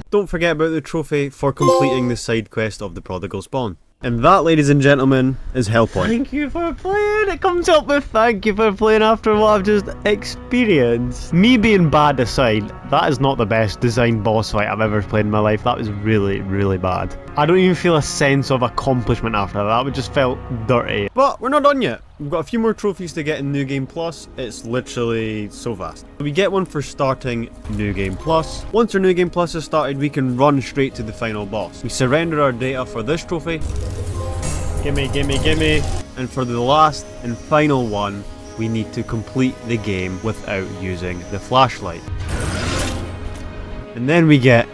Don't forget about the trophy for completing the side quest of the prodigal spawn. And that, ladies and gentlemen, is Hellpoint. Thank you for playing. It comes up with thank you for playing after what I've just experienced. Me being bad aside, that is not the best designed boss fight I've ever played in my life. That was really, really bad. I don't even feel a sense of accomplishment after that. It just felt dirty. But we're not done yet. We've got a few more trophies to get in New Game Plus. It's literally so fast. We get one for starting New Game Plus. Once our New Game Plus is started, we can run straight to the final boss. We surrender our data for this trophy. Gimme, gimme, gimme. And for the last and final one, we need to complete the game without using the flashlight. And then we get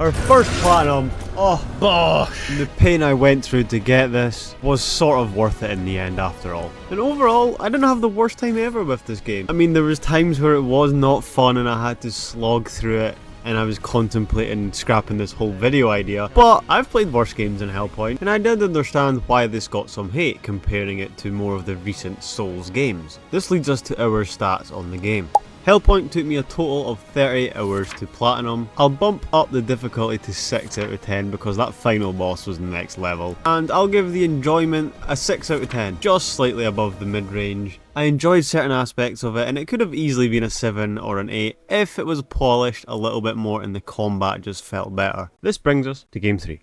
Our first platinum. Oh, Bosh! the pain I went through to get this was sort of worth it in the end after all. And overall, I didn't have the worst time ever with this game. I mean, there was times where it was not fun and I had to slog through it, and I was contemplating scrapping this whole video idea, but I've played worse games than Hellpoint, and I did understand why this got some hate comparing it to more of the recent Souls games. This leads us to our stats on the game. Hellpoint took me a total of 30 hours to platinum. I'll bump up the difficulty to 6 out of 10 because that final boss was next level. And I'll give the enjoyment a 6 out of 10, just slightly above the mid-range. I enjoyed certain aspects of it, and it could have easily been a 7 or an 8 if it was polished a little bit more and the combat just felt better. This brings us to game 3.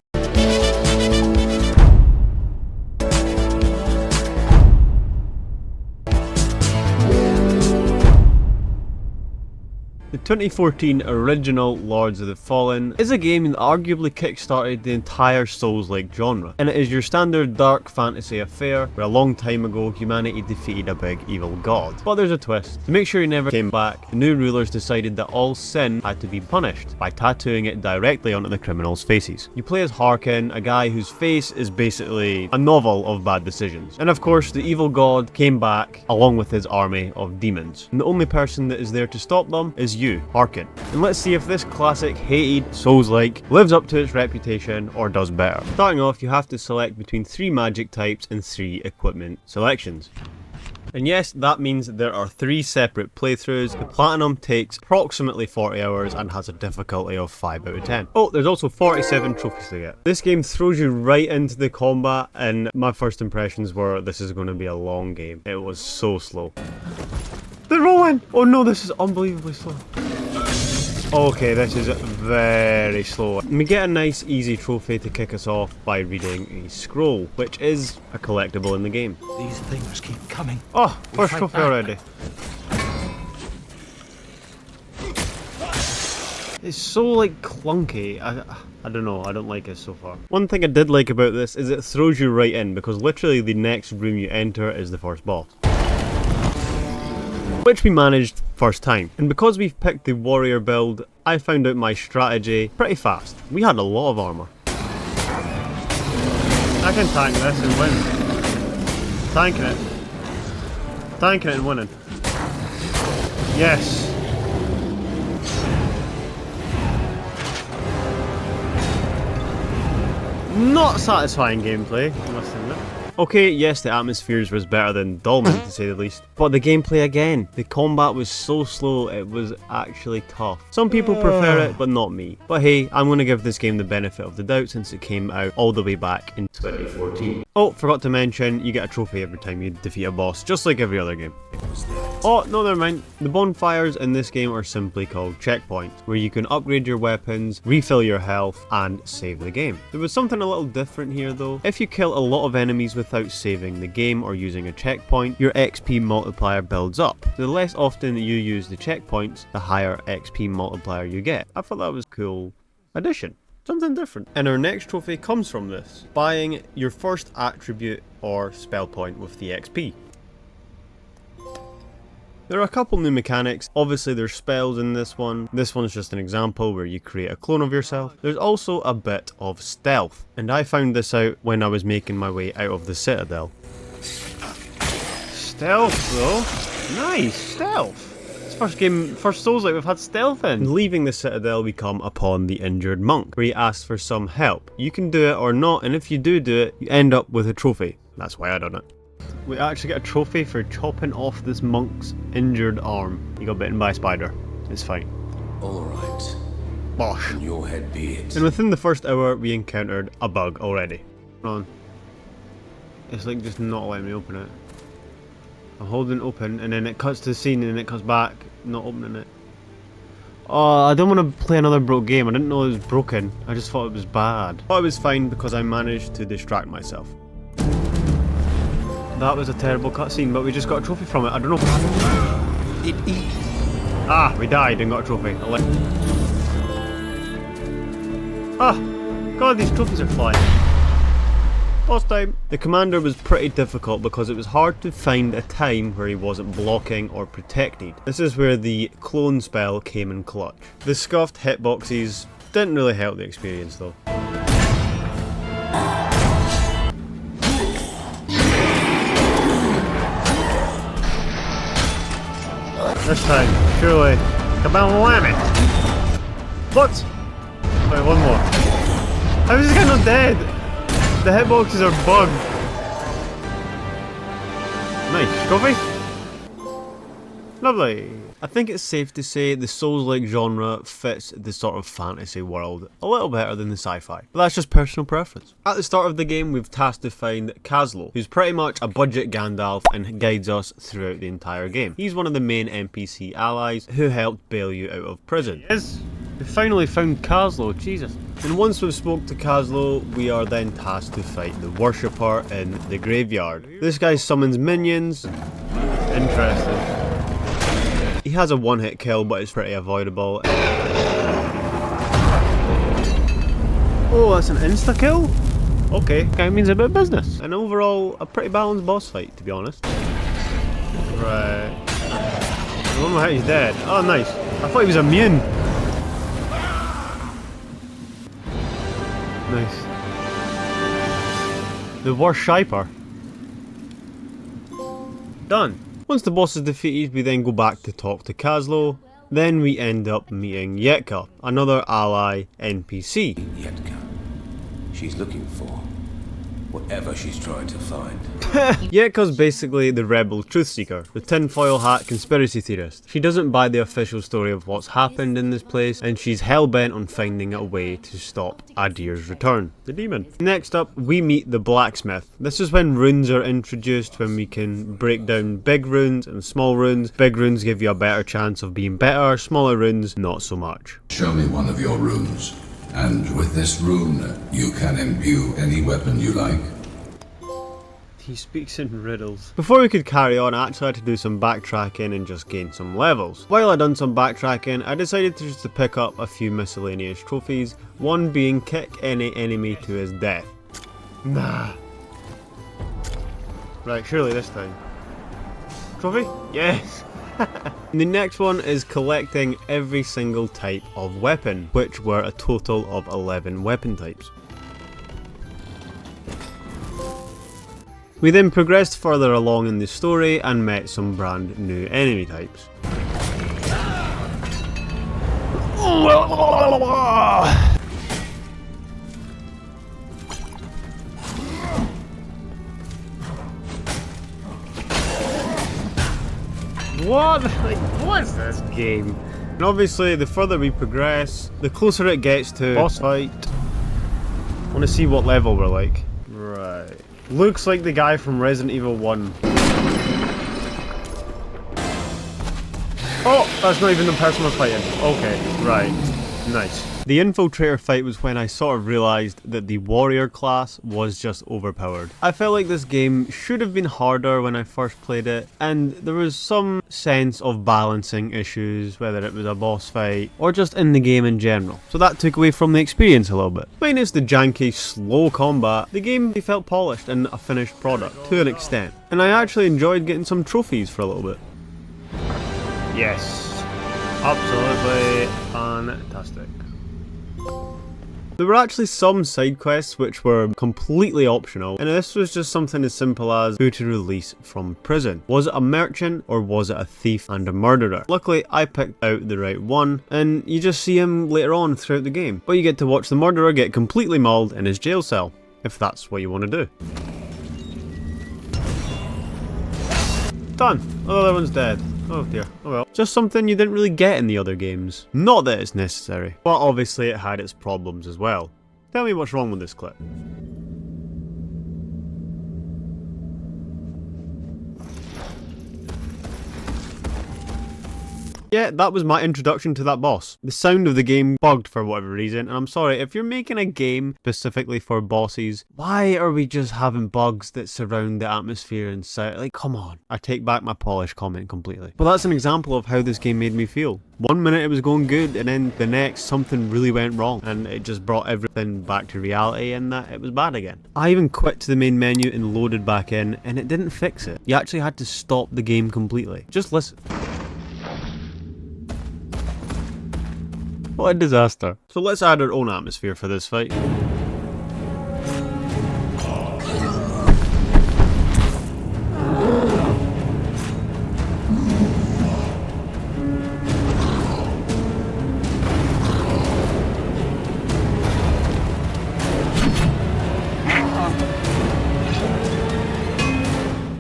The 2014 original Lords of the Fallen is a game that arguably kickstarted the entire Souls-like genre, and it is your standard dark fantasy affair where a long time ago humanity defeated a big evil god. But there's a twist. To make sure he never came back, the new rulers decided that all sin had to be punished by tattooing it directly onto the criminals' faces. You play as Harkin, a guy whose face is basically a novel of bad decisions. And of course, the evil god came back along with his army of demons. And the only person that is there to stop them is you, Harkin. And let's see if this classic hated Souls-like lives up to its reputation or does better. Starting off, you have to select between 3 magic types and 3 equipment selections. And yes, that means there are 3 separate playthroughs. The platinum takes approximately 40 hours and has a difficulty of 5 out of 10. Oh, there's also 47 trophies to get. This game throws you right into the combat, and my first impressions were this is going to be a long game. It was so slow. They're rolling! Oh no, this is unbelievably slow. Okay, this is very slow. We get a nice easy trophy to kick us off by reading a scroll, which is a collectible in the game. These things keep coming. Oh, first trophy already. It's so like clunky. I don't know, I don't like it so far. One thing I did like about this is it throws you right in, because literally the next room you enter is the first boss, which we managed first time. And because we've picked the warrior build, I found out my strategy pretty fast. We had a lot of armor. I can tank this and win. Tanking it. Tanking it and winning. Yes. Not satisfying gameplay, I must admit. Okay, yes, the atmospheres was better than Dolmen, to say the least. But the gameplay again, the combat was so slow, it was actually tough. Some people prefer it, but not me. But hey, I'm going to give this game the benefit of the doubt since it came out all the way back in 2014. Oh, forgot to mention, you get a trophy every time you defeat a boss, just like every other game. Oh, no, never mind. The bonfires in this game are simply called checkpoints, where you can upgrade your weapons, refill your health, and save the game. There was something a little different here though. If you kill a lot of enemies without saving the game or using a checkpoint, your XP multiplier builds up. The less often you use the checkpoints, the higher XP multiplier you get. I thought that was a cool addition. Something different. And our next trophy comes from this. Buying your first attribute or spell point with the XP. There are a couple new mechanics. Obviously there's spells in this one. This one's just an example where you create a clone of yourself. There's also a bit of stealth. And I found this out when I was making my way out of the citadel. Stealth though? Nice, stealth. First Souls like we've had stealth in. And leaving the citadel, we come upon the injured monk, where he asks for some help. You can do it or not, and if you do it, you end up with a trophy. That's why I done it. We actually get a trophy for chopping off this monk's injured arm. He got bitten by a spider. It's fine. Alright. Bosh. Your head be it. And within the first hour, we encountered a bug already. Hold on. It's like just not letting me open it. I'm holding open, and then it cuts to the scene, and then it cuts back, not opening it. Oh, I don't want to play another broke game. I didn't know it was broken. I just thought it was bad. But it was fine because I managed to distract myself. That was a terrible cutscene, but we just got a trophy from it. I don't know. Ah, we died and got a trophy. Ah, God, these trophies are flying. Boss time. The commander was pretty difficult because it was hard to find a time where he wasn't blocking or protected. This is where the clone spell came in clutch. The scuffed hitboxes Didn't really help the experience though. This time, surely, kabam whammy! What? Wait, one more. How is this guy not dead? The hitboxes are bugged. Nice. Trophy? Lovely. I think it's safe to say the Souls-like genre fits the sort of fantasy world a little better than the sci-fi, but that's just personal preference. At the start of the game, we've tasked to find Cocrowley, who's pretty much a budget Gandalf and guides us throughout the entire game. He's one of the main NPC allies who helped bail you out of prison. Yes, we finally found Cocrowley, Jesus. And once we've spoke to Cocrowley, we are then tasked to fight the worshipper in the graveyard. This guy summons minions. Interesting. He has a one-hit kill, but it's pretty avoidable. Oh, that's an insta-kill? Okay, guy means a bit of business. And overall, a pretty balanced boss fight, to be honest. Right. I don't know how he's dead. Oh, nice. I thought he was immune. Nice. The worshiper. Done. Once the boss is defeated, we then go back to talk to Cocrowley. Then we end up meeting Yetka, another ally NPC. Yetka. She's looking for whatever she's trying to find. Yetka's basically the rebel truth seeker, the tinfoil hat conspiracy theorist. She doesn't buy the official story of what's happened in this place, and she's hell-bent on finding a way to stop Adir's return, the demon. Next up, we meet the blacksmith. This is when runes are introduced, when we can break down big runes and small runes. Big runes give you a better chance of being better, smaller runes not so much. Show me one of your runes. And with this rune, you can imbue any weapon you like. He speaks in riddles. Before we could carry on, I actually had to do some backtracking and just gain some levels. While I'd done some backtracking, I decided to pick up a few miscellaneous trophies, one being kick any enemy to his death. Nah. Right, surely this time. Trophy? Yes! The next one is collecting every single type of weapon, which were a total of 11 weapon types. We then progressed further along in the story and met some brand new enemy types. What? Like, what's this game? And obviously, the further we progress, the closer it gets to boss fight. I want to see what level we're like. Right. Looks like the guy from Resident Evil 1. Oh, that's not even the person we're fighting. Okay, right. Nice. The infiltrator fight was when I sort of realised that the warrior class was just overpowered. I felt like this game should have been harder when I first played it, and there was some sense of balancing issues, whether it was a boss fight or just in the game in general. So that took away from the experience a little bit. Minus the janky, slow combat, the game felt polished and a finished product to an extent. And I actually enjoyed getting some trophies for a little bit. Yes, absolutely fantastic. There were actually some side quests which were completely optional, and this was just something as simple as who to release from prison. Was it a merchant or was it a thief and a murderer? Luckily I picked out the right one, and you just see him later on throughout the game. But you get to watch the murderer get completely mauled in his jail cell, if that's what you want to do. Done. Oh, the other one's dead. Oh dear, oh well. Just something you didn't really get in the other games. Not that it's necessary, but obviously it had its problems as well. Tell me what's wrong with this clip. Yeah, that was my introduction to that boss. The sound of the game bugged for whatever reason, and I'm sorry, if you're making a game specifically for bosses, why are we just having bugs that surround the atmosphere and sound? Like, come on. I take back my polish comment completely. But that's an example of how this game made me feel. One minute it was going good, and then the next something really went wrong, and it just brought everything back to reality and that it was bad again. I even quit to the main menu and loaded back in, and it didn't fix it. You actually had to stop the game completely. Just listen. What a disaster. So let's add our own atmosphere for this fight.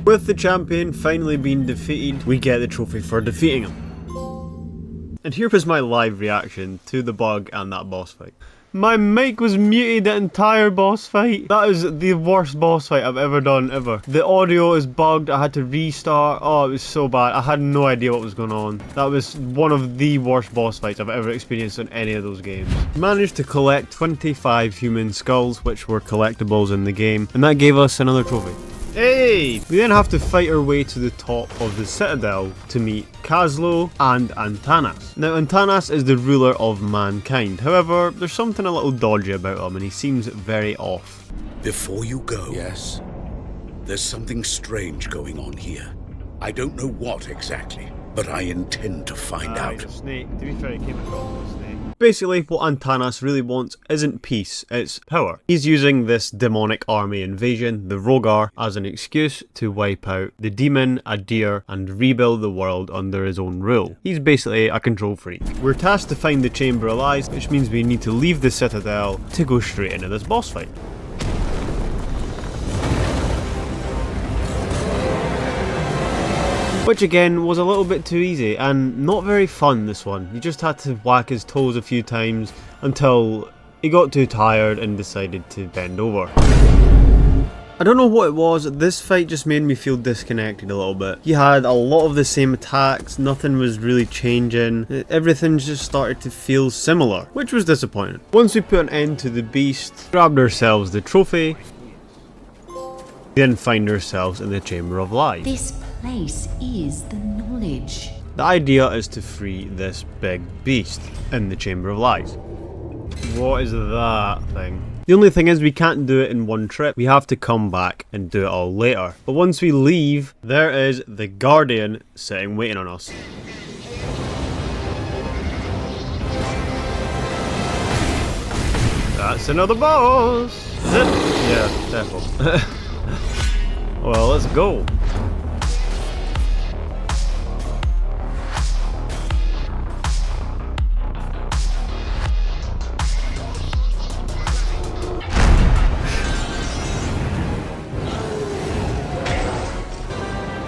With the champion finally being defeated, we get the trophy for defeating him. And here was my live reaction to the bug and that boss fight. My mic was muted the entire boss fight. That is the worst boss fight I've ever done, ever. The audio is bugged, I had to restart. Oh, it was so bad. I had no idea what was going on. That was one of the worst boss fights I've ever experienced in any of those games. Managed to collect 25 human skulls, which were collectibles in the game, and that gave us another trophy. Hey! We then have to fight our way to the top of the citadel to meet Kazlo and Antanas. Now Antanas is the ruler of mankind, however there's something a little dodgy about him and he seems very off. Before you go, Yes? there's something strange going on here. I don't know what exactly, but I intend to find out. He's a snake. To be fair, he came across as a snake. Basically, what Antanas really wants isn't peace, it's power. He's using this demonic army invasion, the Rogar, as an excuse to wipe out the demon, Adir, and rebuild the world under his own rule. He's basically a control freak. We're tasked to find the Chamber of Lies, which means we need to leave the Citadel to go straight into this boss fight. Which again was a little bit too easy and not very fun, this one. You just had to whack his toes a few times until he got too tired and decided to bend over. I don't know what it was, this fight just made me feel disconnected a little bit. He had a lot of the same attacks, nothing was really changing, everything just started to feel similar, which was disappointing. Once we put an end to the beast, grabbed ourselves the trophy, then find ourselves in the Chamber of Lies. This place is the knowledge. The idea is to free this big beast in the Chamber of Lies. What is that thing? The only thing is we can't do it in one trip, we have to come back and do it all later. But once we leave, there is the Guardian sitting waiting on us. That's another boss! Is it? Yeah, definitely. Well, let's go.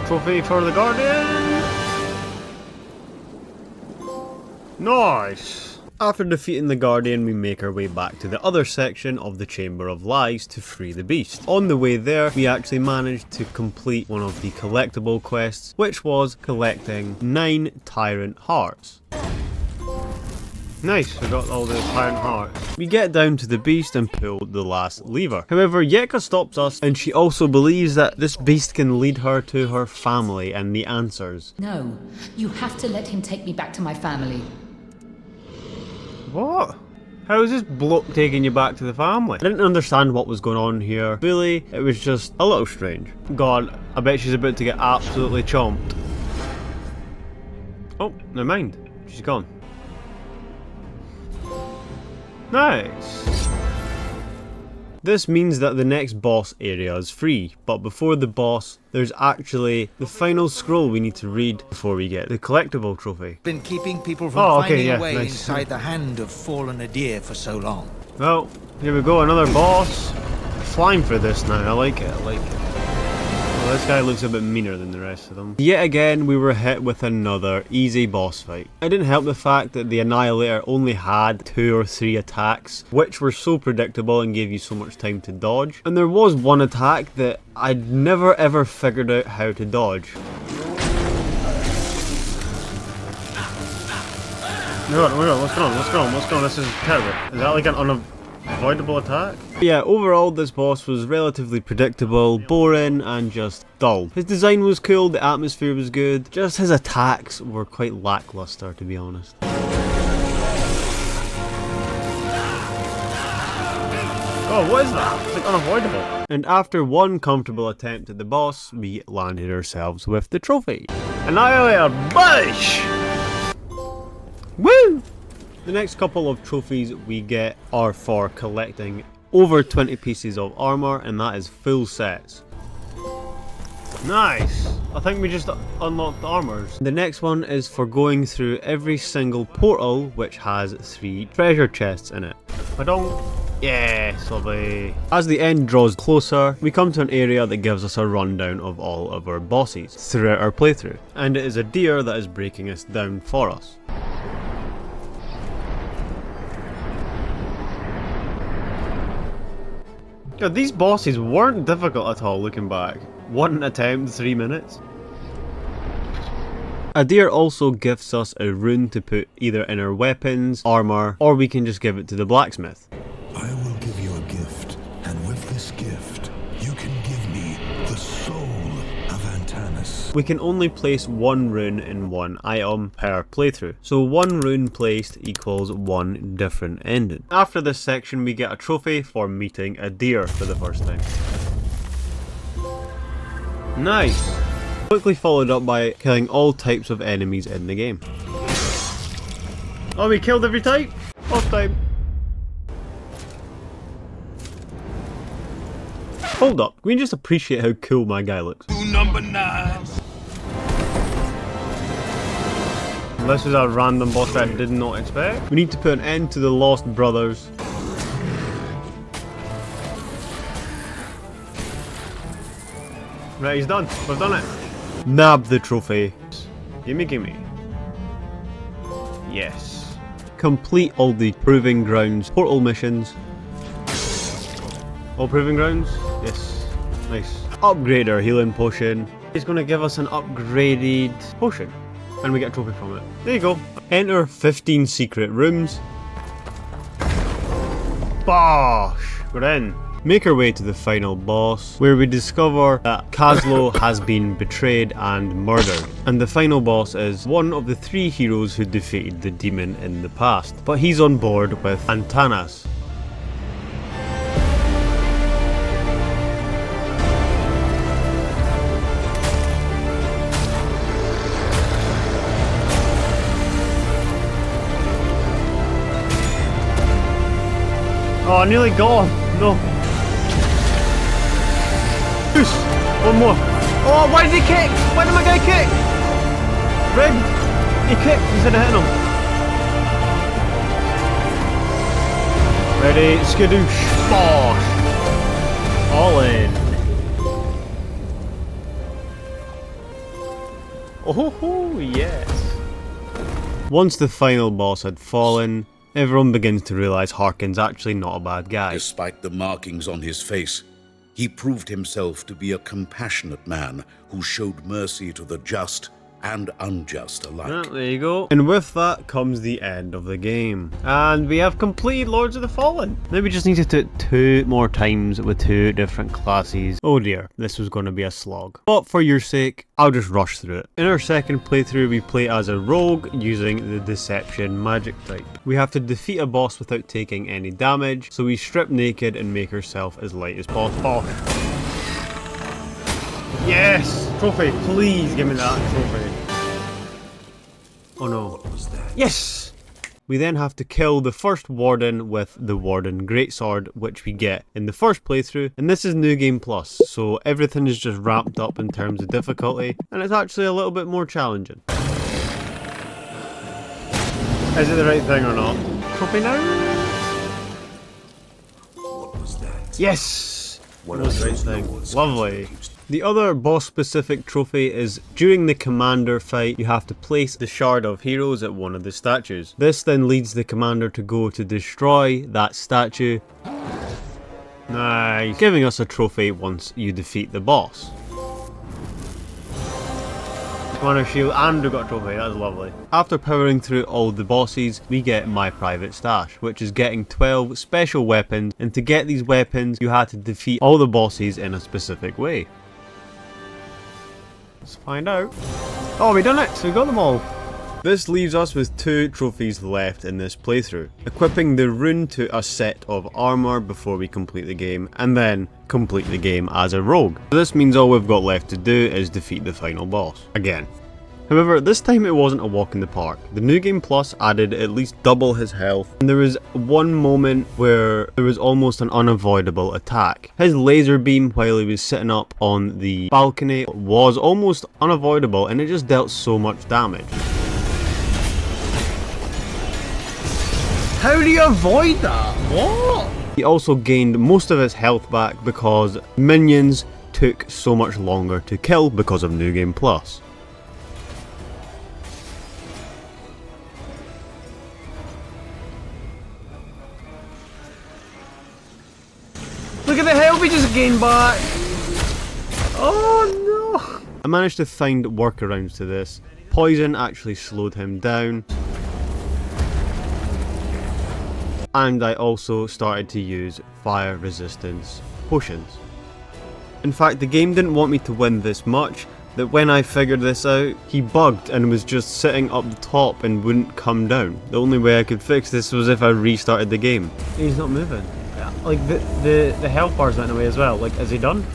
Trophy for the Guardian! Nice! After defeating the Guardian, we make our way back to the other section of the Chamber of Lies to free the beast. On the way there, we actually managed to complete one of the collectible quests, which was collecting 9 Tyrant Hearts. Nice, we got all the Tyrant Hearts. We get down to the beast and pull the last lever. However, Yeka stops us and she also believes that this beast can lead her to her family and the answers. No, you have to let him take me back to my family. What? How is this bloke taking you back to the family? I didn't understand what was going on here. Really, it was just a little strange. God, I bet she's about to get absolutely chomped. Oh, never mind. She's gone. Nice. This means that the next boss area is free, but before the boss, there's actually the final scroll we need to read before we get the collectible trophy. Been keeping people from finding a way inside the hand of fallen Adir for so long. Well, here we go, another boss. Flying for this now, I like it, I like it. Well, this guy looks a bit meaner than the rest of them. Yet again, we were hit with another easy boss fight. It didn't help the fact that the Annihilator only had 2 or 3 attacks, which were so predictable and gave you so much time to dodge. And there was one attack that I'd never ever figured out how to dodge. Oh my god, what's going on? This is terrible. Is that like an unavoidable attack? Yeah, overall this boss was relatively predictable, boring and just dull. His design was cool, the atmosphere was good, just his attacks were quite lackluster to be honest. Oh, what is that? It's like unavoidable. And after one comfortable attempt at the boss, we landed ourselves with the trophy. Annihilator Bush! Woo! The next couple of trophies we get are for collecting over 20 pieces of armor, and that is full sets. Nice! I think we just unlocked the armors. The next one is for going through every single portal which has 3 treasure chests in it. I don't... Yes, lovely. As the end draws closer, we come to an area that gives us a rundown of all of our bosses throughout our playthrough. And it is a deer that is breaking us down for us. God, these bosses weren't difficult at all looking back. One attempt, 3 minutes. A deer also gives us a rune to put either in our weapons, armor, or we can just give it to the blacksmith. I will give you a gift, and with this gift, you can give me the soul of Antanas. We can only place 1 rune in 1 item per playthrough, so 1 rune placed equals 1 different ending. After this section we get a trophy for meeting a deer for the first time. Nice! Quickly followed up by killing all types of enemies in the game. Oh, we killed every type? Off time. Hold up, can we just appreciate how cool my guy looks? Number 9. This is a random boss that I did not expect. We need to put an end to the Lost Brothers. Right, he's done. We've done it. Nab the trophy. Gimme, gimme. Yes. Complete all the Proving Grounds portal missions. All Proving Grounds? Yes. Nice. Upgrade our healing potion. It's going to give us an upgraded potion. And we get a trophy from it. There you go. Enter 15 secret rooms. Bosh! We're in. Make our way to the final boss, where we discover that Kazlo has been betrayed and murdered. And the final boss is one of the 3 heroes who defeated the demon in the past. But he's on board with Antanas. Oh, I nearly got him. No. Push. One more. Oh, why did he kick? Why did my guy kick? Red. He kicked instead of hitting him. Ready, skadoosh. Bosh. All in. Oh, yes. Once the final boss had fallen, everyone begins to realise Harkin's actually not a bad guy. Despite the markings on his face, he proved himself to be a compassionate man who showed mercy to the just and unjust alike. Yeah, there you go. And with that comes the end of the game. And we have completed Lords of the Fallen. Now we just need to do it 2 more times with 2 different classes. Oh dear, this was going to be a slog. But for your sake, I'll just rush through it. In our second playthrough, we play as a rogue using the Deception magic type. We have to defeat a boss without taking any damage, so we strip naked and make ourselves as light as possible. Yes! Trophy! Please give me that trophy. Oh no. What was that? Yes! We then have to kill the first warden with the Warden Greatsword, which we get in the first playthrough. And this is New Game Plus, so everything is just ramped up in terms of difficulty, and it's actually a little bit more challenging. Is it the right thing or not? Trophy now? What was that? Yes! What was the right thing? Lovely. The other boss-specific trophy is during the commander fight, you have to place the Shard of Heroes at one of the statues. This then leads the commander to go to destroy that statue. Nice. Giving us a trophy once you defeat the boss. Commander shield and we got a trophy, that's lovely. After powering through all the bosses, we get my private stash, which is getting 12 special weapons, and to get these weapons, you had to defeat all the bosses in a specific way. Let's find out. Oh, we done it! So we got them all. This leaves us with 2 trophies left in this playthrough. Equipping the rune to a set of armor before we complete the game, and then complete the game as a rogue. This means all we've got left to do is defeat the final boss. Again. However, this time it wasn't a walk in the park. The New Game Plus added at least double his health, and there was one moment where there was almost an unavoidable attack. His laser beam while he was sitting up on the balcony was almost unavoidable, and it just dealt so much damage. How do you avoid that? What? He also gained most of his health back because minions took so much longer to kill because of New Game Plus. Look at the health we just gained back! Oh no! I managed to find workarounds to this. Poison actually slowed him down. And I also started to use fire resistance potions. In fact, the game didn't want me to win this much, that when I figured this out, he bugged and was just sitting up the top and wouldn't come down. The only way I could fix this was if I restarted the game. He's not moving. Like, the health bars went away as well. Like, is he done?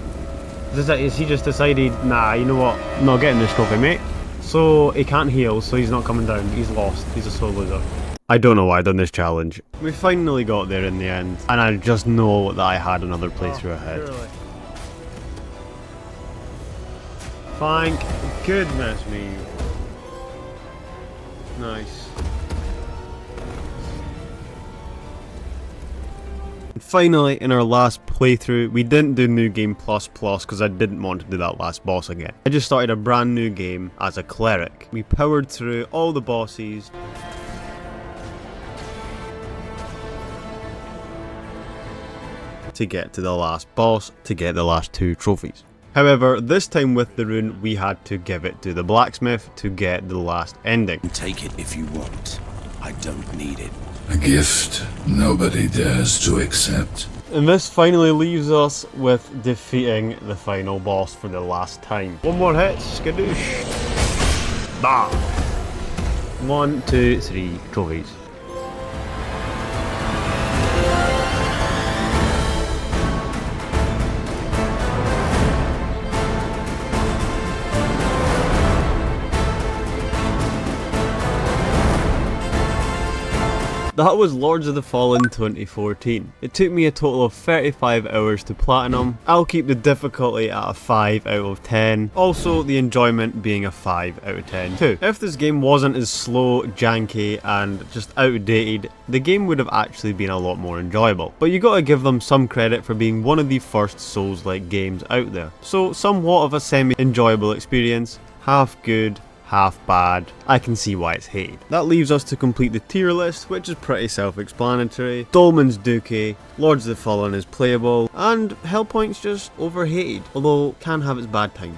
Is he just decided, nah, you know what, I'm not getting this trophy, mate? So, he can't heal, so he's not coming down. He's lost. He's a soul loser. I don't know why I done this challenge. We finally got there in the end, and I just know that I had another playthrough ahead. Surely. Thank goodness me. Nice. And finally, in our last playthrough, we didn't do New Game Plus because I didn't want to do that last boss again. I just started a brand new game as a cleric. We powered through all the bosses. To get to the last boss, to get the last 2 trophies. However, this time with the rune, we had to give it to the blacksmith to get the last ending. Take it if you want. I don't need it. A gift nobody dares to accept. And this finally leaves us with defeating the final boss for the last time. One more hit, skadoosh. Bah! 1, 2, 3 trophies. That was Lords of the Fallen 2014. It took me a total of 35 hours to platinum. I'll keep the difficulty at a 5 out of 10. Also, the enjoyment being a 5 out of 10 too. If this game wasn't as slow, janky, and just outdated, the game would have actually been a lot more enjoyable. But you gotta give them some credit for being one of the first Souls-like games out there. So, somewhat of a semi-enjoyable experience, half good, half bad. I can see why it's hated. That leaves us to complete the tier list, which is pretty self-explanatory. Dolmen's dookie, Lords of the Fallen is playable, and Hellpoint's just overhated, although can have its bad times.